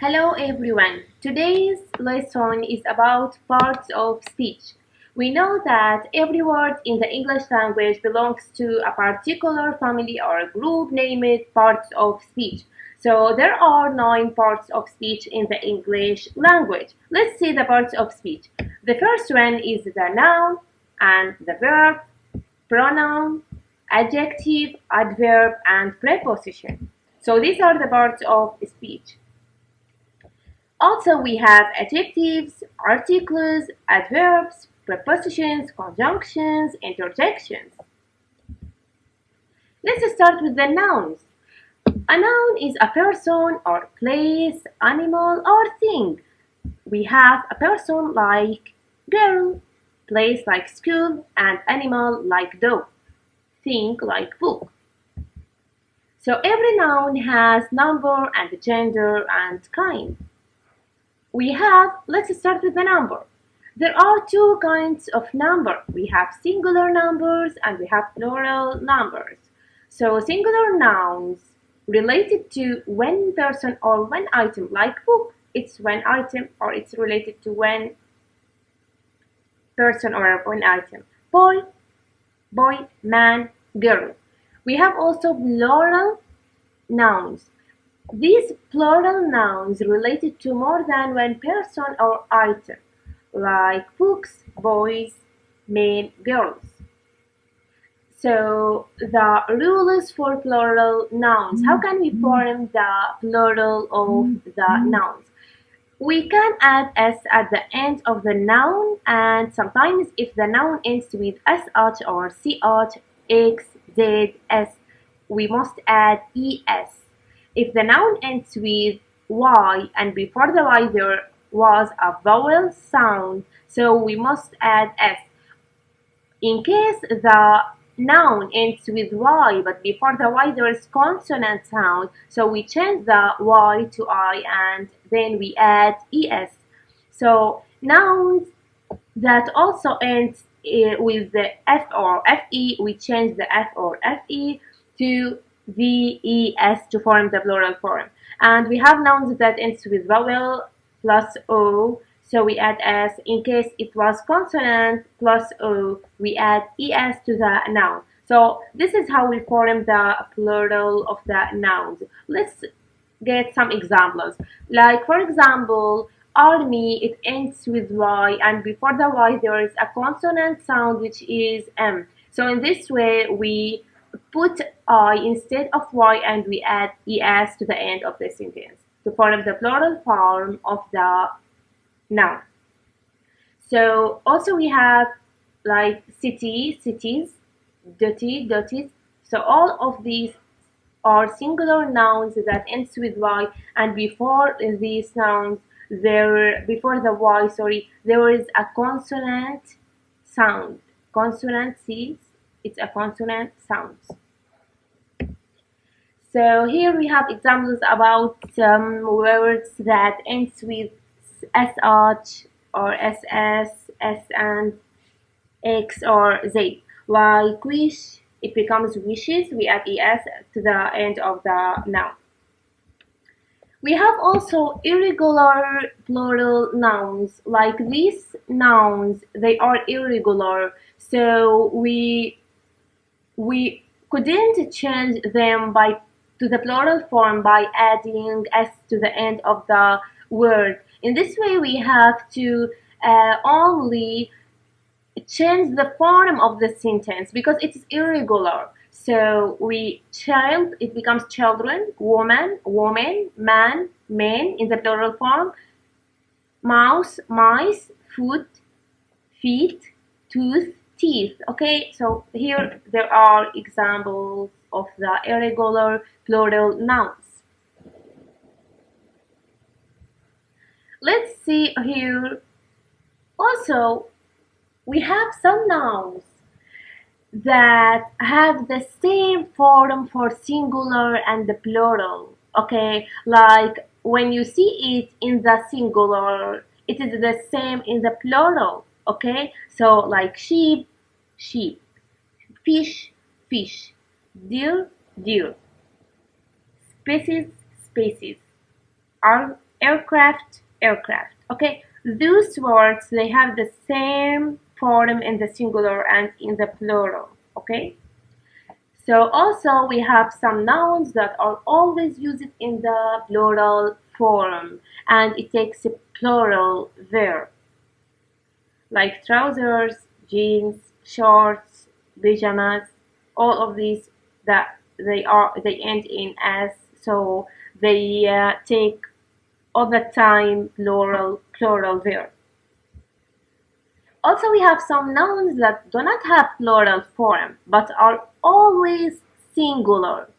Hello everyone. Today's lesson is about parts of speech. We know that every word in the English language belongs to a particular family or group named parts of speech. So there are 9 parts of speech in the English language. Let's see the parts of speech. The first one is the noun and the verb, pronoun, adjective, adverb, and preposition. So these are the parts of speech. Also, we have adjectives, articles, adverbs, prepositions, conjunctions, interjections. Let's start with the nouns. A noun is a person or place, animal, or thing. We have a person like girl, place like school, and animal like dog, thing like book. So every noun has number and gender and kind. Let's start with the number. There are 2 kinds of number. We have singular numbers and we have plural numbers. So singular nouns related to one person or one item, like book, it's one item or it's related to one person or one item. Boy, man, girl. We have also plural nouns. These plural nouns related to more than one person or item, like books, boys, men, girls. So the rules for plural nouns. How can we form the plural of the nouns? We can add s at the end of the noun, and sometimes if the noun ends with sh or ch, x, z, s, we must add es. If the noun ends with y and before the y there was a vowel sound, so we must add s. In case the noun ends with y but before the y there is consonant sound, so we change the y to I and then we add es. So nouns that also ends with the f or fe, we change the f or fe to ves to form the plural form. And we have nouns that ends with vowel plus o, so we add s. In case it was consonant plus o, we add es to the noun. So this is how we form the plural of the nouns. Let's get some examples. Like for example, army, it ends with y and before the y there is a consonant sound which is m. So in this way we put I instead of y and we add es to the end of the sentence to form the plural form of the noun. So also we have like city, cities, dirty, dirties. So all of these are singular nouns that ends with y, and before these nouns before the y, there is a consonant sound. Consonant seeds, it's a consonant sound. So here we have examples about words that ends with sh or ss, s and x or z. Like wish, it becomes wishes, we add es to the end of the noun. We have also irregular plural nouns. Like these nouns, they are irregular, so we couldn't change them to the plural form by adding s to the end of the word. In this way, we have to only change the form of the sentence because it is irregular. So it becomes children, woman, man, men in the plural form, mouse, mice, foot, feet, tooth, teeth. Okay, so here there are examples of the irregular plural nouns. Let's see here. Also, we have some nouns that have the same form for singular and the plural. Okay, like when you see it in the singular, it is the same in the plural. Okay, so like sheep, sheep, fish, fish, deer, deer, species, species, aircraft, aircraft. Okay, those words, they have the same form in the singular and in the plural. Okay, so also we have some nouns that are always used in the plural form, and it takes a plural verb, like trousers, jeans, shorts, pajamas. All of these, that they end in s, so they take all the time plural verb. Also, we have some nouns that do not have plural form but are always singular.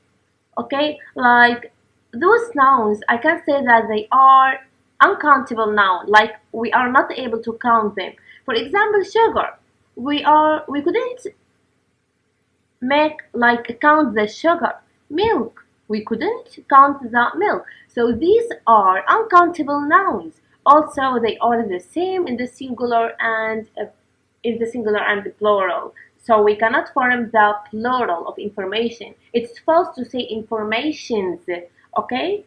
Okay, like those nouns, I can say that they are uncountable noun, like we are not able to count them. For example, sugar. We couldn't make like count the sugar. Milk, we couldn't count the milk. So these are uncountable nouns. Also, they are the same in the singular and the plural. So we cannot form the plural of information. It's false to say informations. Okay.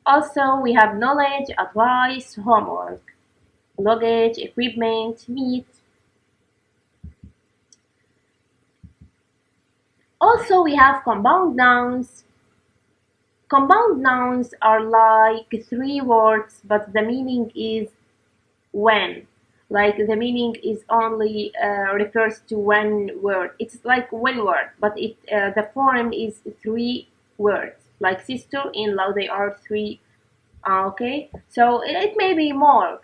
Also, we have knowledge, advice, homework, luggage, equipment, meat. Also, we have compound nouns. Compound nouns are like three words, but the meaning is when. Like the meaning is only refers to one word. It's like one word, but the form is three words. Like sister-in-law, they are three. Okay, so it may be more.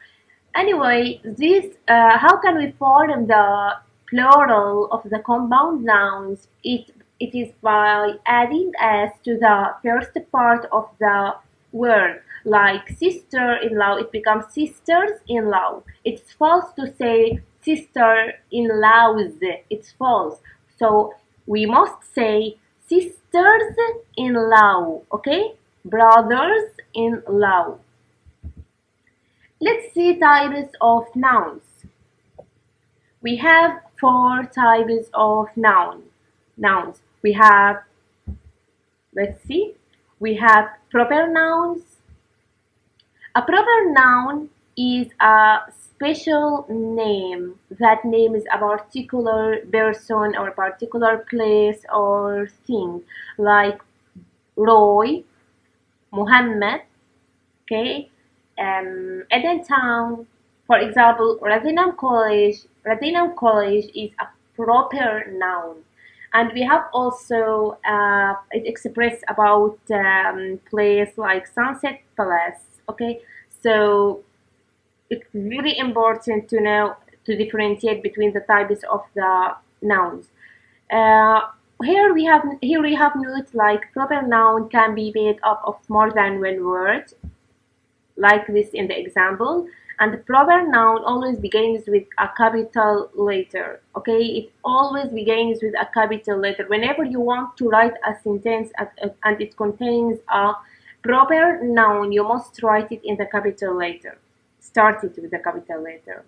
Anyway, this how can we form the plural of the compound nouns? It is by adding s to the first part of the word. Like sister-in-law, it becomes sisters-in-law. It's false to say sister-in-laws. It's false. So we must say sisters-in-law. Okay, brothers-in-law. Let's see types of nouns. We have four types of nouns. We have, let's see, we have proper nouns. A proper noun is a special name. That name is a particular person or particular place or thing, like Roy, Muhammad, okay, Edentown. For example, Ratinam College. Ratinam College is a proper noun, and we have also it express about place like Sunset Palace. Okay, so it's really important to know to differentiate between the types of the nouns. Uh, here we have note like proper noun can be made up of more than one word, like this in the example. And the proper noun always begins with a capital letter. Okay, it always begins with a capital letter. Whenever you want to write a sentence and it contains a proper noun, you must write it in the capital letter. Start it with the capital letter.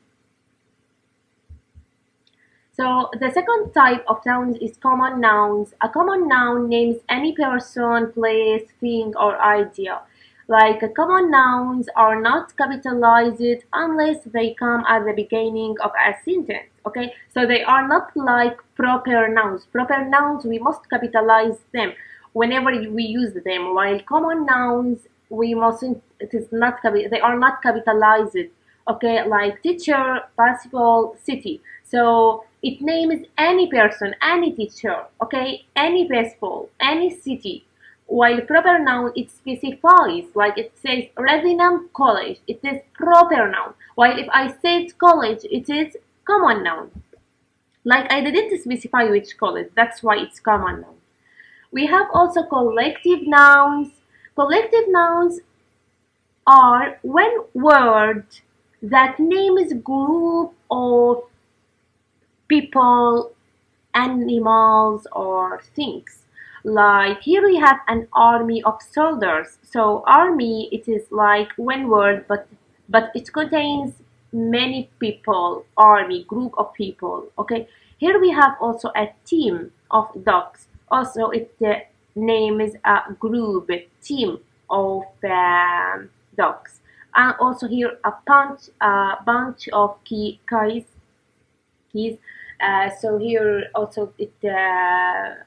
So the second type of nouns is common nouns. A common noun names any person, place, thing, or idea. Like common nouns are not capitalized unless they come at the beginning of a sentence. Okay, so they are not like proper nouns. Proper nouns, we must capitalize them whenever we use them, while common nouns we mustn't. It is not. They are not capitalized. Okay, like teacher, principal, city. So it names any person, any teacher, okay, any baseball, any city. While proper noun, it specifies, like it says Ratinam College, it is proper noun. While if I said college, it is common noun. Like I didn't specify which college, that's why it's common noun. We have also collective nouns. Collective nouns are one word that names group of people, animals, or things. Like here we have an army of soldiers. So army, it is like one word, but it contains many people. Army, group of people. Okay. Here we have also a team of dogs. Also, it names a group, team of dogs. And also here a bunch of keys. So here also it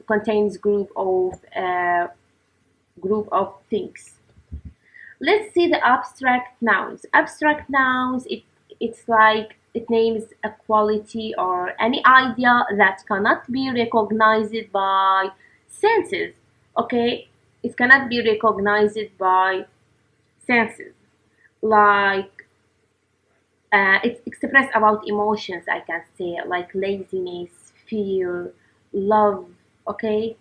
contains group of things. Let's see the abstract nouns. Abstract nouns, it's like it names a quality or any idea that cannot be recognized by senses. Okay, it cannot be recognized by senses. Like it's expressed about emotions, I can say, like laziness, fear, love. Okay,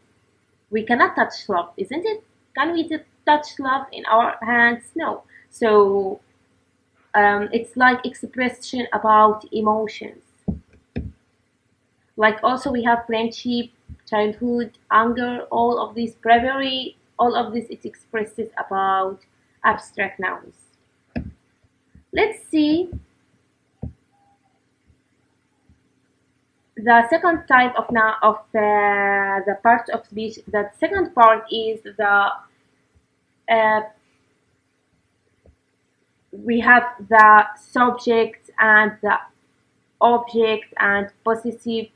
we cannot touch love, isn't it? Can we touch love in our hands? No. So it's like expression about emotions. Like also we have friendship, childhood, anger, all of these, bravery, all of this it expresses about abstract nouns. Let's see the second type of now of the part of speech. The second part is the uh, we have the subject and the object and possessive,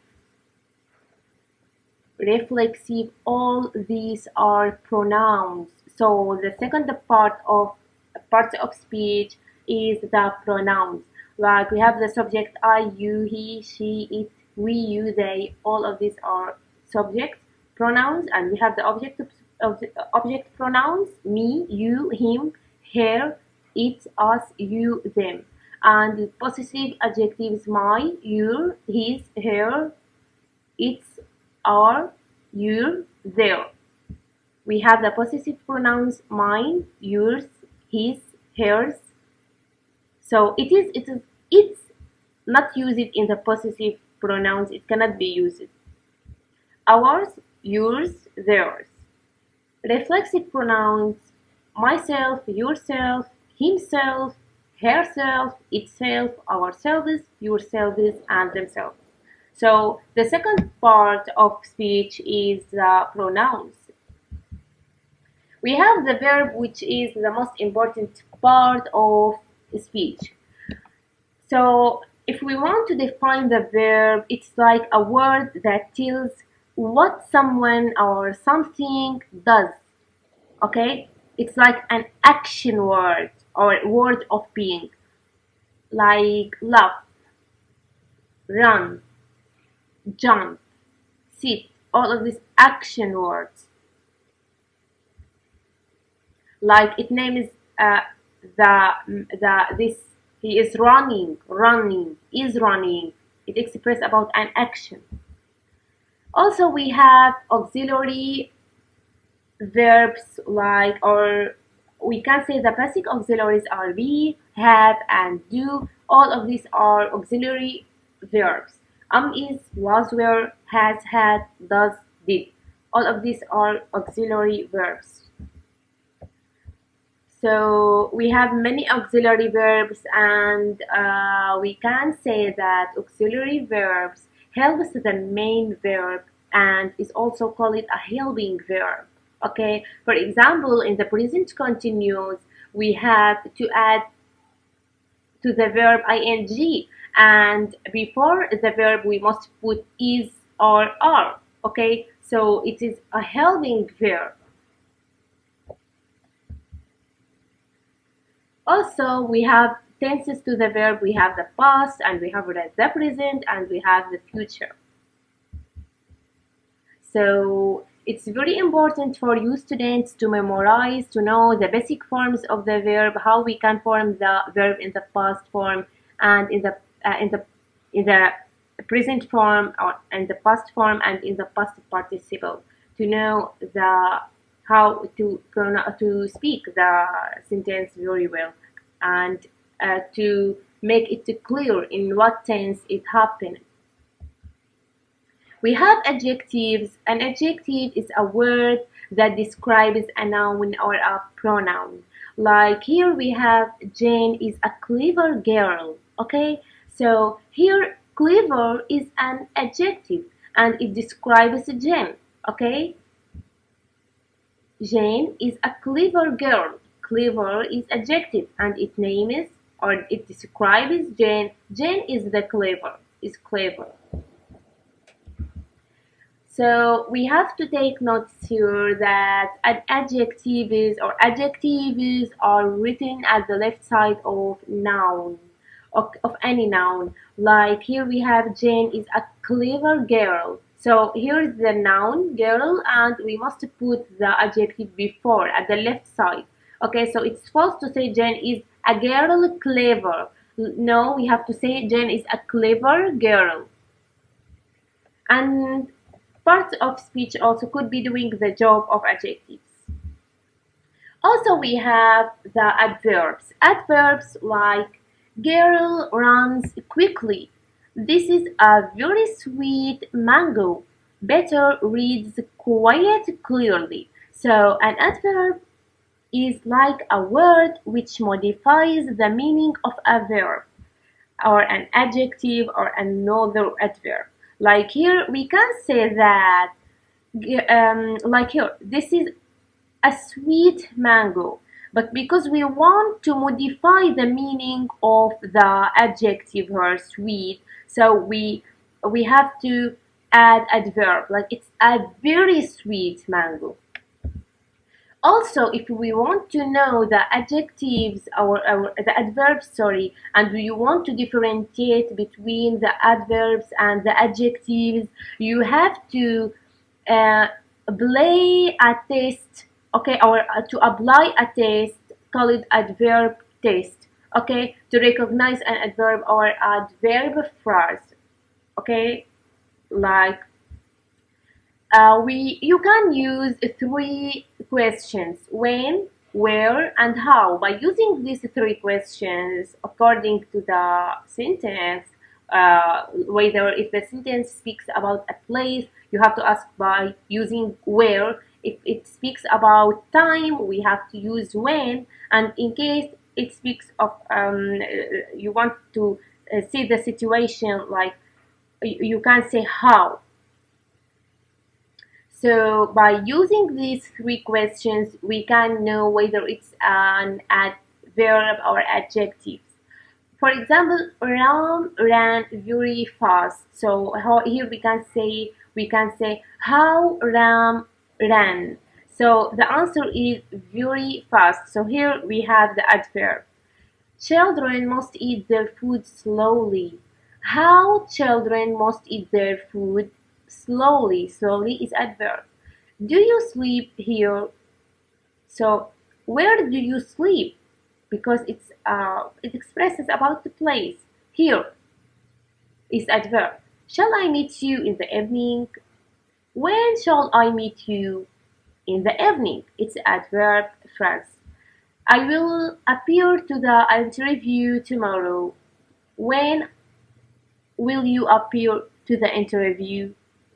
reflexive, all these are pronouns. So the second part of speech is the pronouns. Like we have the subject I, you, he, she, it, we, you, they. All of these are subject pronouns, and we have the object pronouns: me, you, him, her, it, us, you, them. And the possessive adjectives: my, your, his, her, its, our, your, their. We have the possessive pronouns mine, yours, his, hers. So it's not used in the possessive pronouns. It cannot be used. Ours, yours, theirs. Reflexive pronouns: myself, yourself, himself, herself, itself, ourselves, yourselves, and themselves. So the second part of speech is the pronouns. We have the verb, which is the most important part of speech. So if we want to define the verb, it's like a word that tells what someone or something does. Okay? It's like an action word or word of being, like laugh, run, jump, sit, all of these action words. Like it names the this, he is running, is running. It expresses about an action. Also we have auxiliary verbs, like, or we can say the basic auxiliaries are be, have, and do. All of these are auxiliary verbs. Is, was, were, has, had, does, did. All of these are auxiliary verbs. So we have many auxiliary verbs, and we can say that auxiliary verbs helps the main verb and is also called a helping verb. Okay, for example, in the present continuous, we have to add to the verb ing, and before the verb we must put is or are. Okay, so it is a helping verb. Also, we have tenses to the verb. We have the past, and we have the present, and we have the future. So it's very important for you students to memorize, to know the basic forms of the verb, how we can form the verb in the past form and in the present form, or in the past form and in the past participle, to know the how to speak the sentence very well, and to make it clear in what tense it happened. We have adjectives. An adjective is a word that describes a noun or a pronoun. Like here we have Jane is a clever girl. Okay, so here clever is an adjective and it describes Jane. Okay, Jane is a clever girl. clever is adjective, and it names or it describes Jane. Jane is the clever, is clever. So we have to take notes here that adjectives or adjectives are written at the left side of noun, of any noun. Like here we have Jane is a clever girl. So here is the noun girl, and we must put the adjective before at the left side. Okay, so it's false to say Jane is a girl clever. No, we have to say Jane is a clever girl. And parts of speech also could be doing the job of adjectives. Also, we have the adverbs. Adverbs like girl runs quickly. This is a very sweet mango. Better reads quite clearly. So, an adverb is like a word which modifies the meaning of a verb or an adjective or another adverb. Like here, we can say that, like here, this is a sweet mango. But because we want to modify the meaning of the adjective or sweet, so we have to add adverb. Like it's a very sweet mango. Also, if we want to know the adjectives or the adverbs, sorry, and we want to differentiate between the adverbs and the adjectives, you have to play a test, okay, or to apply a test called adverb test, okay, to recognize an adverb or adverb phrase, okay, like you can use three questions: when, where, and how. By using these three questions according to the sentence, whether if the sentence speaks about a place, you have to ask by using where. If it speaks about time, we have to use when. And in case it speaks of you want to see the situation, like you can say how. So by using these three questions, we can know whether it's an adverb or adjective. For example, Ram ran very fast. So here we can say how Ram ran. So the answer is very fast. So here we have the adverb. Children must eat their food slowly. How children must eat their food slowly. Slowly is adverb. Do you sleep here? So where do you sleep? Because it expresses about the place. Here is adverb. Shall I meet you in the evening? When shall I meet you? In the evening. It's adverb phrase. I will appear to the interview tomorrow. When will you appear to the interview?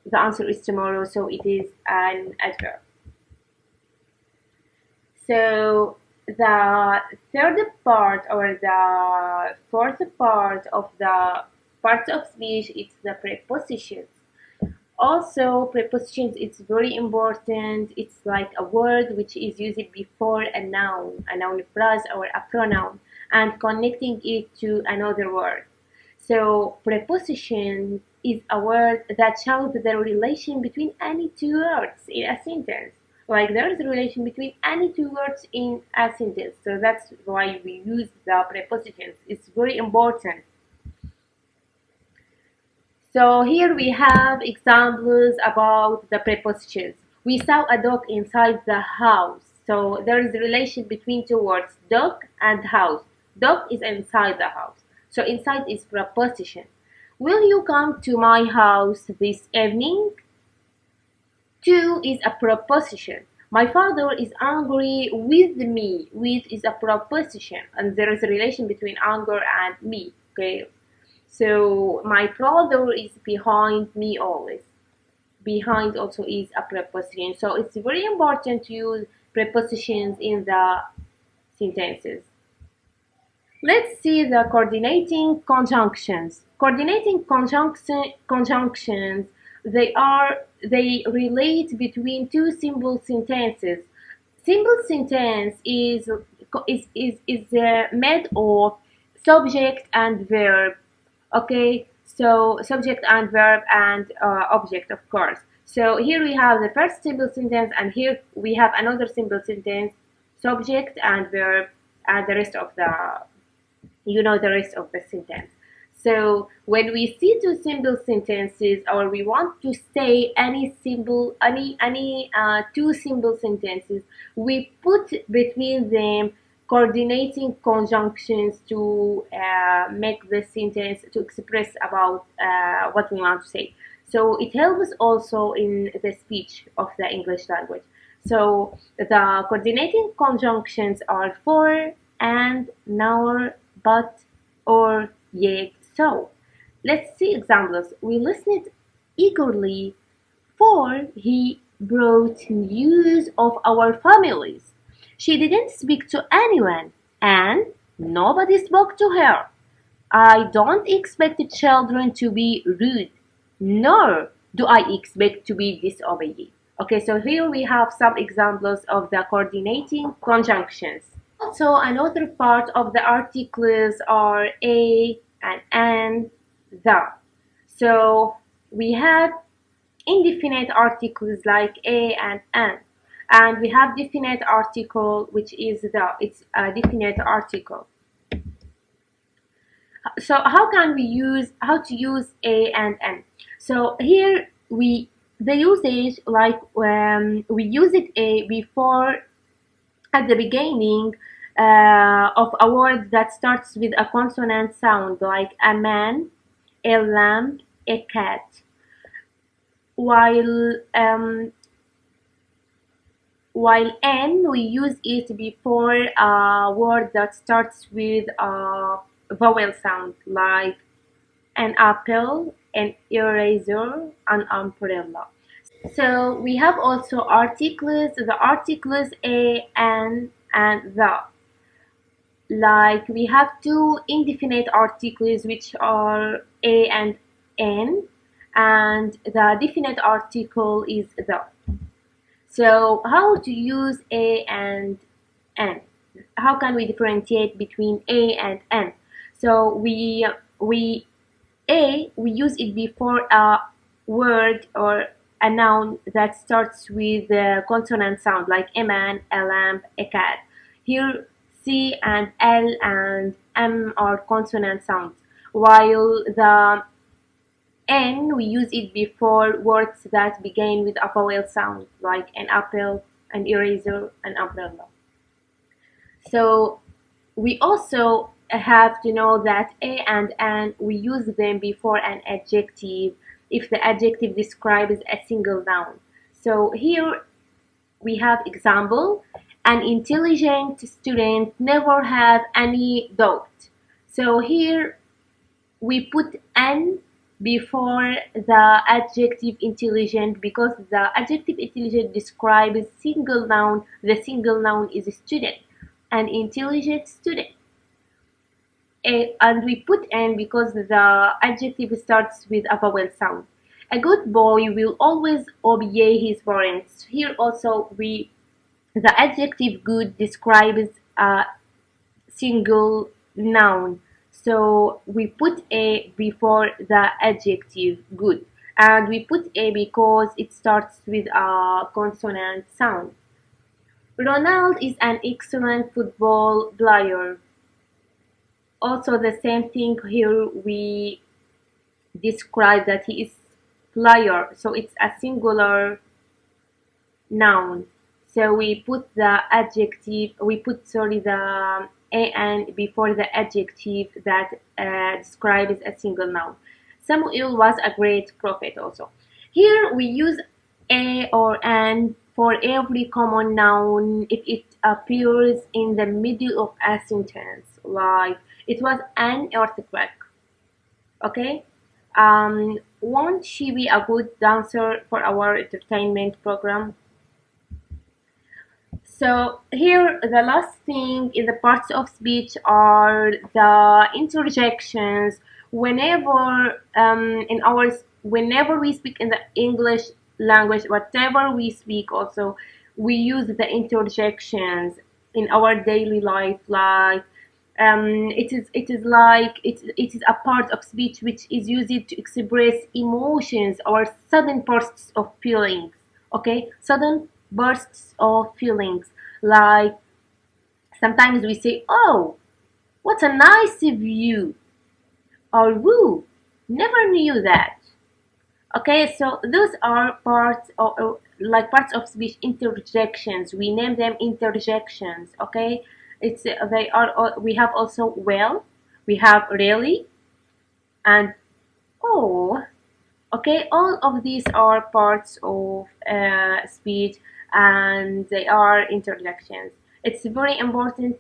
The answer is tomorrow, so it is an adverb. So the third part or the fourth part of the parts of speech is the prepositions. Also, prepositions, it's very important. It's like a word which is used before a noun phrase or a pronoun, and connecting it to another word. So preposition is a word that shows the relation between any two words in a sentence. Like there is a relation between any two words in a sentence. So that's why we use the prepositions. It's very important. So here we have examples about the prepositions. We saw a dog inside the house. So there is a relation between two words, dog and house. Dog is inside the house. So inside is preposition. Will you come to my house this evening? To is a preposition. My father is angry with me. With is a preposition, and there is a relation between anger and me. Okay. So my brother is behind me always. Behind also is a preposition. So it's very important to use prepositions in the sentences. Let's see the coordinating conjunctions. Coordinating conjunctions, they relate between two simple sentences. Simple sentence is made of subject and verb. Okay, so subject and verb and object, of course. So here we have the first simple sentence, and here we have another simple sentence, subject and verb, and the rest of the rest of the sentence. So when we see two simple sentences, or we want to say any two simple sentences, we put between them coordinating conjunctions to make the sentence to express about what we want to say. So it helps also in the speech of the English language. So the coordinating conjunctions are for, and, nor, but, or, yet, so. Let's see examples. We listened eagerly, for he brought news of our families. She didn't speak to anyone, and nobody spoke to her. I don't expect children to be rude, nor do I expect to be disobedient. Okay, so here we have some examples of the coordinating conjunctions. Also, another part of the articles are a and an, the. So we have indefinite articles like a and an, and we have definite article which is the. It's a definite article. So how to use a and an? So here the usage, like we use it a before, at the beginning of a word that starts with a consonant sound, like a man, a lamb, a cat. While n, we use it before a word that starts with a vowel sound, like an apple, an eraser, an umbrella. So we have also articles, the articles a, an, and the. Like we have two indefinite articles which are a and n, and the definite article is the. So how to use a and n? How can we differentiate between a and n? So we use it before a word or a noun that starts with the consonant sound, like a man, a lamp, a cat. Here C and L and M are consonant sounds, while the N, we use it before words that begin with a vowel sound, like an apple, an eraser, an umbrella. So we also have to know that a and an, we use them before an adjective if the adjective describes a single noun. So here we have example: an intelligent student never had any doubt. So here we put an before the adjective intelligent, because the adjective intelligent describes single noun. The single noun is a student, an intelligent student. And we put n because the adjective starts with a vowel sound. A good boy will always obey his parents. Here also the adjective good describes a single noun. So we put a before the adjective good, and we put a because it starts with a consonant sound. Ronald is an excellent football player. Also the same thing here, we describe that he is player, so it's a singular noun. So we put the adjective, the an before the adjective that describes a single noun. Samuel was a great prophet also. Here we use a or an for every common noun if it appears in the middle of a sentence, like it was an earthquake. Okay? Won't she be a good dancer for our entertainment program? So here the last thing in the parts of speech are the interjections. Whenever we speak in the English language, whatever we speak, also we use the interjections. in our daily life. Like it is a part of speech which is used to express emotions or sudden bursts of feelings. Okay, sudden bursts of feelings. Like sometimes we say, "Oh, what a nice view," or "Woo, never knew that." Okay, so those are parts of like parts of speech interjections. We name them interjections. Okay, it's they are we have also well, we have really, and oh. Okay, all of these are parts of speech, and they are interjections. It's very important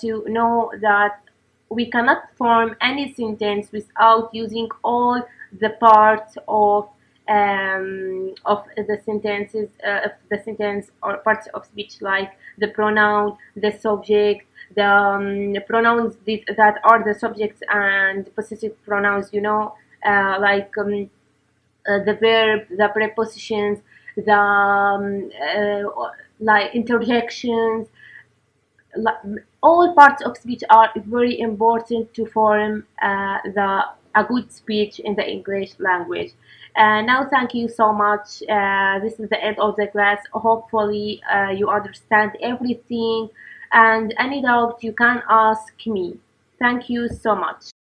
to know that we cannot form any sentence without using all the parts of the sentences of the sentence or parts of speech, like the pronoun, the subject, the pronouns that are the subjects and possessive pronouns. Like the verb, the prepositions, the like interjections. All parts of speech are very important to form a good speech in the English language. Now, thank you so much. This is the end of the class. Hopefully, you understand everything, and any doubt you can ask me. Thank you so much.